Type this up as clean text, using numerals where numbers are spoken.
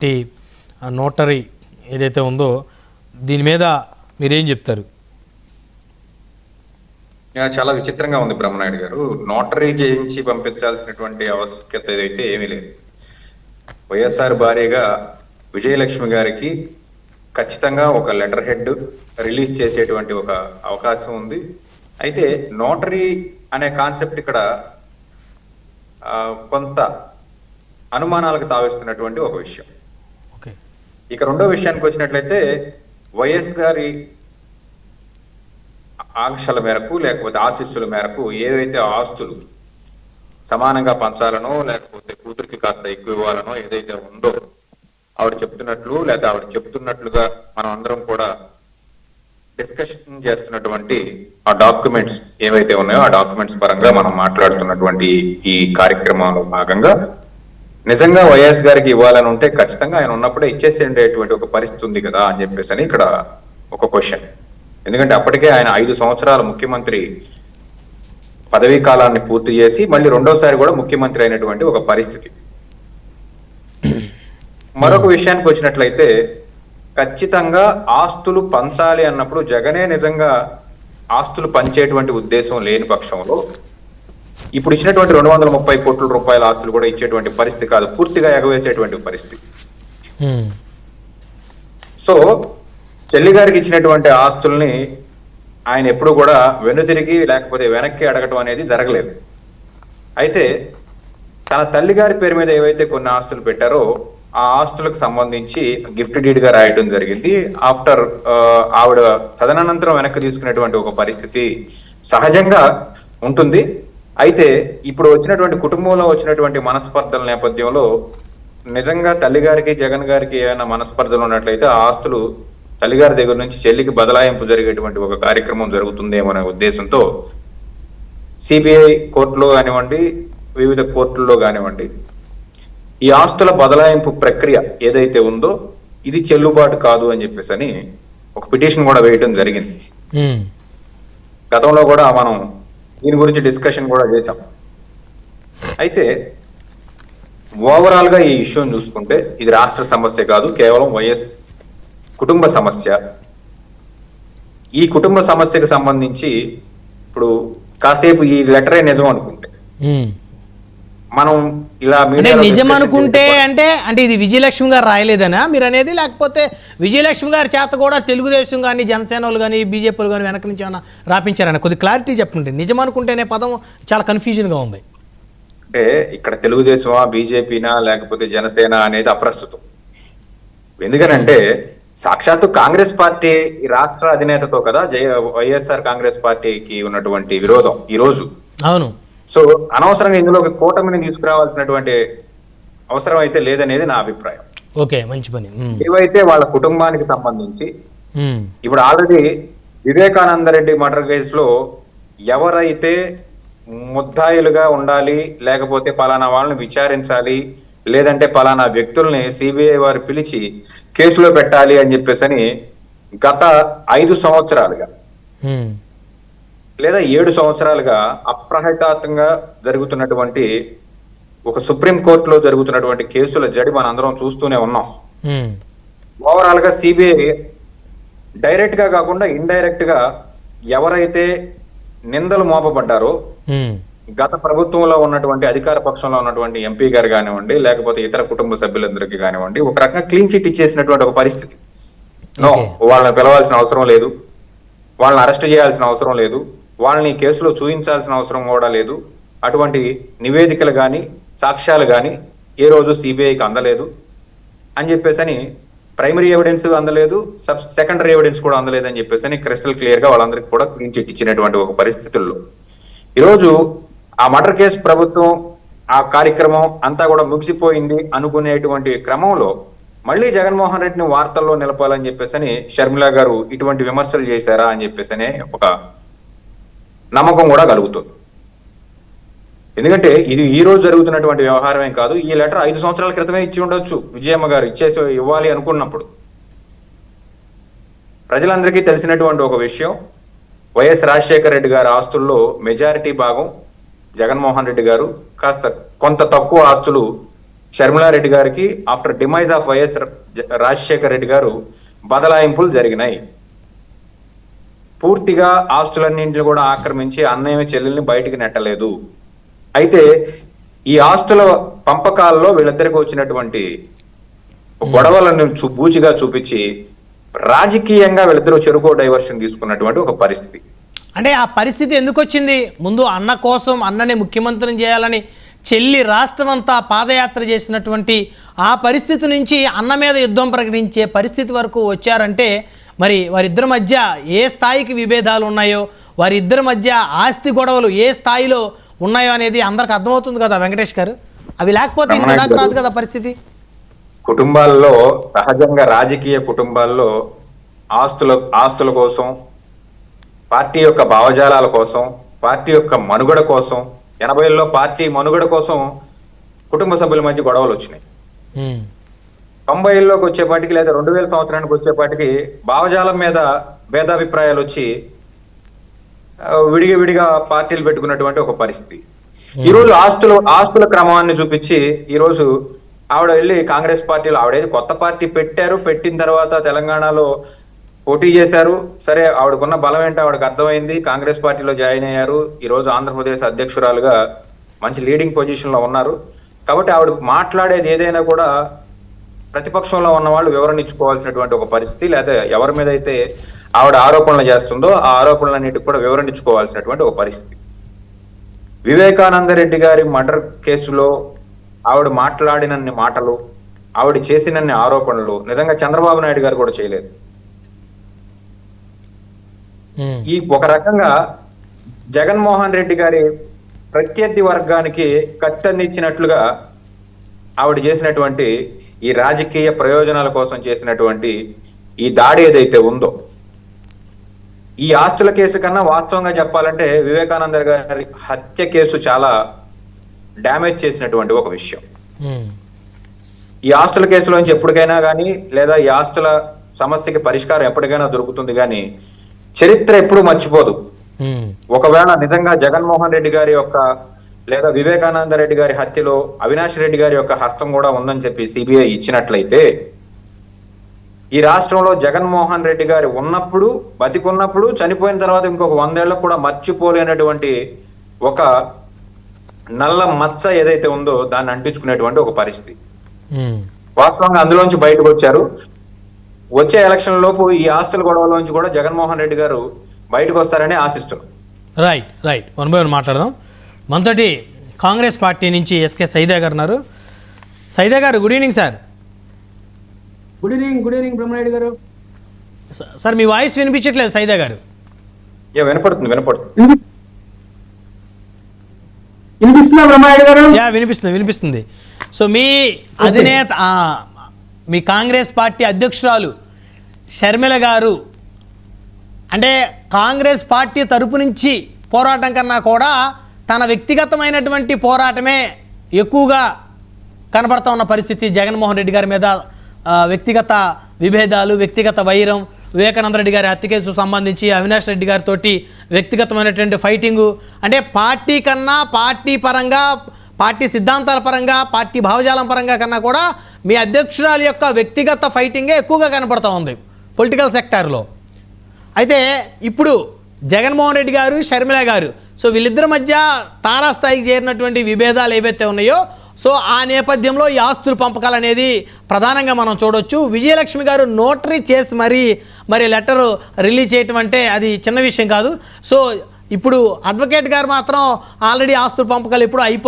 Notary ఏదైతే ఉందో దీని మీద మీరేం చెప్తారు? చాలా విచిత్రంగా ఉంది బ్రహ్మనాయుడు గారు. నోటరీ చేయించి పంపించాల్సినటువంటి ఆవశ్యకత ఏదైతే ఏమీ లేదు. వైఎస్ఆర్ భార్యగా విజయలక్ష్మి గారికి ఖచ్చితంగా ఒక లెటర్ హెడ్ రిలీజ్ చేసేటువంటి ఒక అవకాశం ఉంది. అయితే నోటరీ అనే కాన్సెప్ట్ ఇక్కడ కొంత అనుమానాలకు తావిస్తున్నటువంటి ఒక విషయం. ఇక రెండో విషయానికి వచ్చినట్లయితే వైఎస్ గారి ఆంక్షల మేరకు లేకపోతే ఆశీస్సుల మేరకు ఏవైతే ఆస్తులు సమానంగా పంచాలనో లేకపోతే కూతురికి కాస్త ఎక్కువ ఇవ్వాలనో ఏదైతే ఉందో ఆవిడ చెప్తున్నట్లు లేదా ఆవిడ చెప్తున్నట్లుగా మనం అందరం కూడా డిస్కషన్ చేస్తున్నటువంటి ఆ డాక్యుమెంట్స్ ఏవైతే ఉన్నాయో ఆ డాక్యుమెంట్స్ పరంగా మనం మాట్లాడుతున్నటువంటి ఈ కార్యక్రమంలో భాగంగా నిజంగా వైఎస్ గారికి ఇవ్వాలని ఉంటే ఖచ్చితంగా ఆయన ఉన్నప్పుడే ఇచ్చేసేటువంటి ఒక పరిస్థితి ఉంది కదా అని చెప్పేసి అని ఇక్కడ ఒక క్వశ్చన్. ఎందుకంటే అప్పటికే ఆయన 5 సంవత్సరాల ముఖ్యమంత్రి పదవీ కాలాన్ని పూర్తి చేసి మళ్ళీ రెండోసారి కూడా ముఖ్యమంత్రి అయినటువంటి ఒక పరిస్థితి. మరొక విషయానికి వచ్చినట్లయితే ఖచ్చితంగా ఆస్తులు పంచాలి అన్నప్పుడు జగనే నిజంగా ఆస్తులు పంచేటువంటి ఉద్దేశం లేని పక్షంలో ఇప్పుడు ఇచ్చినటువంటి 230 కోట్ల రూపాయల ఆస్తులు కూడా ఇచ్చేటువంటి పరిస్థితి కాదు, పూర్తిగా ఎగవేసేటువంటి పరిస్థితి. సో చెల్లి గారికి ఇచ్చినటువంటి ఆస్తుల్ని ఆయన ఎప్పుడు కూడా వెనుతిరిగి లేకపోతే వెనక్కి అడగటం అనేది జరగలేదు. అయితే తన తల్లి గారి పేరు మీద ఏవైతే కొన్ని ఆస్తులు పెట్టారో ఆ ఆస్తులకు సంబంధించి గిఫ్ట్ డీడ్ గా రాయటం జరిగింది. ఆఫ్టర్ ఆవిడ తదనంతరం వెనక్కి తీసుకునేటువంటి ఒక పరిస్థితి సహజంగా ఉంటుంది. అయితే ఇప్పుడు వచ్చినటువంటి కుటుంబంలో వచ్చినటువంటి మనస్పర్ధల నేపథ్యంలో నిజంగా తల్లి గారికి జగన్ గారికి ఏమైనా మనస్పర్ధలు ఉన్నట్లయితే ఆ ఆస్తులు తల్లిగారి దగ్గర నుంచి చెల్లికి బదలాయింపు జరిగేటువంటి ఒక కార్యక్రమం జరుగుతుందేమో అనే ఉద్దేశంతో సిబిఐ కోర్టులో కానివ్వండి వివిధ కోర్టుల్లో కానివ్వండి ఈ ఆస్తుల బదలాయింపు ప్రక్రియ ఏదైతే ఉందో ఇది చెల్లుబాటు కాదు అని చెప్పేసి అని ఒక పిటిషన్ కూడా వేయటం జరిగింది. గతంలో కూడా మనం దీని గురించి డిస్కషన్ కూడా చేశాం. అయితే ఓవరాల్ గా ఈ ఇష్యూని చూసుకుంటే ఇది రాష్ట్ర సమస్య కాదు, కేవలం వైఎస్ కుటుంబ సమస్య. ఈ కుటుంబ సమస్యకు సంబంధించి ఇప్పుడు కాసేపు ఈ లెటరే నిజం అనుకుంటే మనం ఇలా నిజం అనుకుంటే అంటే ఇది విజయలక్ష్మి గారు రాయలేదనా మీరు అనేది, లేకపోతే విజయలక్ష్మి గారి చేత కూడా తెలుగుదేశం కానీ జనసేన వాళ్ళు కానీ బీజేపీలు కానీ వెనక నుంచి ఏమైనా రాపించారని కొద్ది క్లారిటీ చెప్పండి. నిజం అనుకుంటేనే పదం చాలా కన్ఫ్యూజన్ గా ఉంది. అంటే ఇక్కడ తెలుగుదేశమా బీజేపీనా లేకపోతే జనసేన అనేది అప్రస్తుతం. ఎందుకనంటే సాక్షాత్తు కాంగ్రెస్ పార్టీ రాష్ట్ర అధినేతతో కదా వైఎస్ఆర్ కాంగ్రెస్ పార్టీకి ఉన్నటువంటి విరోధం ఈ రోజు. అవును. సో అనవసరంగా ఇందులో కూటమిని తీసుకురావాల్సినటువంటి అవసరం అయితే లేదనేది నా అభిప్రాయం. ఓకే, మంచి పని. ఏవైతే వాళ్ళ కుటుంబానికి సంబంధించి ఇప్పుడు ఆల్రెడీ వివేకానంద రెడ్డి మర్డర్ కేసులో ఎవరైతే ముద్దాయిలుగా ఉండాలి లేకపోతే పలానా వాళ్ళని విచారించాలి లేదంటే పలానా వ్యక్తుల్ని సిబిఐ వారు పిలిచి కేసులో పెట్టాలి అని చెప్పేసి గత 5 సంవత్సరాలుగా లేదా 7 సంవత్సరాలుగా అప్రహటాతంగా జరుగుతున్నటువంటి ఒక సుప్రీం కోర్టులో జరుగుతున్నటువంటి కేసుల జడి మనందరం చూస్తూనే ఉన్నాం. ఓవరాల్ గా సిబిఐ డైరెక్ట్ గా కాకుండా ఇండైరెక్ట్ గా ఎవరైతే నిందలు మోపబడ్డారో గత ప్రభుత్వంలో ఉన్నటువంటి అధికార పక్షంలో ఉన్నటువంటి ఎంపీ గారు కానివ్వండి లేకపోతే ఇతర కుటుంబ సభ్యులందరికీ కానివ్వండి ఒక రకంగా క్లీన్ చిట్ ఇచ్చేసినటువంటి ఒక పరిస్థితి. నో, వాళ్ళని పిలవాల్సిన అవసరం లేదు, వాళ్ళని అరెస్ట్ చేయాల్సిన అవసరం లేదు, వాళ్ళని కేసులో చూపించాల్సిన అవసరం కూడా లేదు. అటువంటి నివేదికలు కానీ సాక్ష్యాలు కానీ ఏ రోజు సిబిఐకి అందలేదు అని చెప్పేసి ప్రైమరీ ఎవిడెన్స్ అందలేదు, సెకండరీ ఎవిడెన్స్ కూడా అందలేదు అని చెప్పేసి క్రిస్టల్ క్లియర్ గా వాళ్ళందరికీ కూడా క్లీన్ చిట్ ఇచ్చినటువంటి ఒక పరిస్థితుల్లో ఈరోజు ఆ మర్డర్ కేసు ప్రభుత్వం ఆ కార్యక్రమం అంతా కూడా ముగిసిపోయింది అనుకునేటువంటి క్రమంలో మళ్ళీ జగన్మోహన్ రెడ్డిని వార్తల్లో నిలపాలని చెప్పేసి షర్మిల గారు ఇటువంటి విమర్శలు చేశారా అని చెప్పేసి ఒక నమ్మకం కూడా కలుగుతుంది. ఎందుకంటే ఇది ఈ రోజు జరుగుతున్నటువంటి వ్యవహారమే కాదు, ఈ లెటర్ 5 సంవత్సరాల క్రితమే ఇచ్చి ఉండొచ్చు. విజయమ్మ గారు ఇవ్వాలి అనుకున్నప్పుడు ప్రజలందరికీ తెలిసినటువంటి ఒక విషయం, వైఎస్ రాజశేఖర రెడ్డి గారి ఆస్తుల్లో మెజారిటీ భాగం జగన్మోహన్ రెడ్డి గారు, కాస్త కొంత తక్కువ ఆస్తులు షర్మిలారెడ్డి గారికి after demise of YS Rajasekhara Reddy గారు బదలాయింపులు జరిగినాయి. పూర్తిగా ఆస్తులన్నింటిని కూడా ఆక్రమించి అన్నయ్య చెల్లెల్ని బయటికి నెట్టలేదు. అయితే ఈ ఆస్తుల పంపకాల్లో వీళ్ళిద్దరికి వచ్చినటువంటి గొడవలను బూచిగా చూపించి రాజకీయంగా వీళ్ళిద్దరూ చెరుకో డైవర్షన్ తీసుకున్నటువంటి ఒక పరిస్థితి. అంటే ఆ పరిస్థితి ఎందుకు వచ్చింది? ముందు అన్న కోసం అన్నని ముఖ్యమంత్రిని చేయాలని చెల్లి రాష్ట్రం అంతా పాదయాత్ర చేసినటువంటి ఆ పరిస్థితి నుంచి అన్న మీద యుద్ధం ప్రకటించే పరిస్థితి వరకు వచ్చారంటే మరి వారిద్దరి మధ్య ఏ స్థాయికి విభేదాలు ఉన్నాయో, వారిద్దరి మధ్య ఆస్తి గొడవలు ఏ స్థాయిలో ఉన్నాయో అనేది అందరికి అర్థమవుతుంది కదా వెంకటేష్ గారు. అవి లేకపోతే ఇంత రాదు కదా పరిస్థితి. కుటుంబాల్లో సహజంగా రాజకీయ కుటుంబాల్లో ఆస్తుల కోసం, పార్టీ యొక్క భావజాలాల కోసం, పార్టీ యొక్క మనుగడ కోసం, 80ల్లో పార్టీ మనుగడ కోసం కుటుంబ సభ్యుల మధ్య గొడవలు వచ్చినాయి. 90ల్లోకి వచ్చేపాటికి లేదా 2000 సంవత్సరానికి వచ్చేపాటికి భావజాలం మీద భేదాభిప్రాయాలు వచ్చి విడిగా పార్టీలు పెట్టుకున్నటువంటి ఒక పరిస్థితి. ఈ రోజు ఆస్తుల క్రమాన్ని చూపించి ఈ రోజు ఆవిడ వెళ్ళి కాంగ్రెస్ పార్టీలో ఆవిడేది కొత్త పార్టీ పెట్టారు. పెట్టిన తర్వాత తెలంగాణలో పోటీ చేశారు. సరే, ఆవిడకున్న బలం ఏంటో ఆవిడకి అర్థమైంది. కాంగ్రెస్ పార్టీలో జాయిన్ అయ్యారు. ఈ రోజు ఆంధ్రప్రదేశ్ అధ్యక్షురాలుగా మంచి లీడింగ్ పొజిషన్ లో ఉన్నారు. కాబట్టి ఆవిడ మాట్లాడేది ఏదైనా కూడా ప్రతిపక్షంలో ఉన్న వాళ్ళు వివరణ ఇచ్చుకోవాల్సినటువంటి ఒక పరిస్థితి, లేదా ఎవరి మీద అయితే ఆవిడ ఆరోపణలు చేస్తుందో ఆ ఆరోపణలన్నిటికి కూడా వివరణ ఇచ్చుకోవాల్సినటువంటి ఒక పరిస్థితి. వివేకానంద రెడ్డి గారి మర్డర్ కేసులో ఆవిడ మాట్లాడినన్ని మాటలు, ఆవిడ చేసినన్ని ఆరోపణలు నిజంగా చంద్రబాబు నాయుడు గారు కూడా చేయలేదు. ఈ ఒక రకంగా జగన్మోహన్ రెడ్డి గారి ప్రత్యర్థి వర్గానికి కట్టనిచ్చినట్లుగా ఆవిడ చేసినటువంటి ఈ రాజకీయ ప్రయోజనాల కోసం చేసినటువంటి ఈ దాడి ఏదైతే ఉందో, ఈ ఆస్తుల కేసు కన్నా వాస్తవంగా చెప్పాలంటే వివేకానంద గారి హత్య కేసు చాలా డ్యామేజ్ చేసినటువంటి ఒక విషయం. ఈ ఆస్తుల కేసులోంచి ఎప్పటికైనా కానీ, లేదా ఈ ఆస్తుల సమస్యకి పరిష్కారం ఎప్పటికైనా దొరుకుతుంది, కానీ చరిత్ర ఎప్పుడు మర్చిపోదు. ఒకవేళ నిజంగా జగన్మోహన్ రెడ్డి గారి యొక్క లేదా వివేకానంద రెడ్డి గారి హత్యలో అవినాష్ రెడ్డి గారి యొక్క హస్తం కూడా ఉందని చెప్పి సిబిఐ ఇచ్చినట్లయితే, ఈ రాష్ట్రంలో జగన్మోహన్ రెడ్డి గారి ఉన్నప్పుడు, బతికున్నప్పుడు, చనిపోయిన తర్వాత ఇంకొక 100 ఏళ్లకు కూడా మర్చిపోలేనటువంటి ఒక నల్ల మచ్చ ఏదైతే ఉందో దాన్ని అంటించుకునేటువంటి ఒక పరిస్థితి. వాస్తవంగా అందులోంచి బయటకు వచ్చారు. వచ్చే ఎలక్షన్ లోపు ఈ ఆస్తుల గొడవలోంచి కూడా జగన్మోహన్ రెడ్డి గారు బయటకు వస్తారని ఆశిస్తున్నాం. రైట్ 1 by 1 మాట్లాడదాం. మనతోటి కాంగ్రెస్ పార్టీ నుంచి ఎస్కే సైదా గారు ఉన్నారు. సైదా గారు, good evening sir. Good evening Brahmanaidu గారు. సార్ మీ వాయిస్ వినిపించట్లేదు సైదా గారు. వినపడుతుంది. వినిపిస్తుందా బ్రహ్మనాయుడు గారు? వినిపిస్తుంది. సో మీ అధినేత, మీ కాంగ్రెస్ పార్టీ అధ్యక్షురాలు షర్మిల గారు అంటే కాంగ్రెస్ పార్టీ తరపు నుంచి పోరాటం కన్నా కూడా తన వ్యక్తిగతమైనటువంటి పోరాటమే ఎక్కువగా కనబడతా ఉన్న పరిస్థితి. జగన్మోహన్ రెడ్డి గారి మీద వ్యక్తిగత విభేదాలు, వ్యక్తిగత వైరం, వివేకానంద రెడ్డి గారి హత్య కేసు సంబంధించి అవినాష్ రెడ్డి గారితో వ్యక్తిగతమైనటువంటి ఫైటింగు, అంటే పార్టీ కన్నా, పార్టీ పరంగా, పార్టీ సిద్ధాంతాల పరంగా, పార్టీ భావజాలం పరంగా కన్నా కూడా మీ అధ్యక్షురాలు యొక్క వ్యక్తిగత ఫైటింగే ఎక్కువగా కనపడుతూ ఉంది పొలిటికల్ సెక్టార్లో. అయితే ఇప్పుడు జగన్మోహన్ రెడ్డి గారు, షర్మిల గారు, సో వీళ్ళిద్దరి మధ్య తారాస్థాయికి చేరినటువంటి విభేదాలు ఏవైతే ఉన్నాయో, సో ఆ నేపథ్యంలో ఈ ఆస్తుల పంపకాలు అనేది ప్రధానంగా మనం చూడొచ్చు. విజయలక్ష్మి గారు నోటరీ చేసి మరి లెటర్ రిలీజ్ చేయటం అంటే అది చిన్న విషయం కాదు. సో ఇప్పుడు అడ్వకేట్ గారు మాత్రం ఆల్రెడీ ఆస్తుల పంపకాలు ఎప్పుడు అయిపోయాయి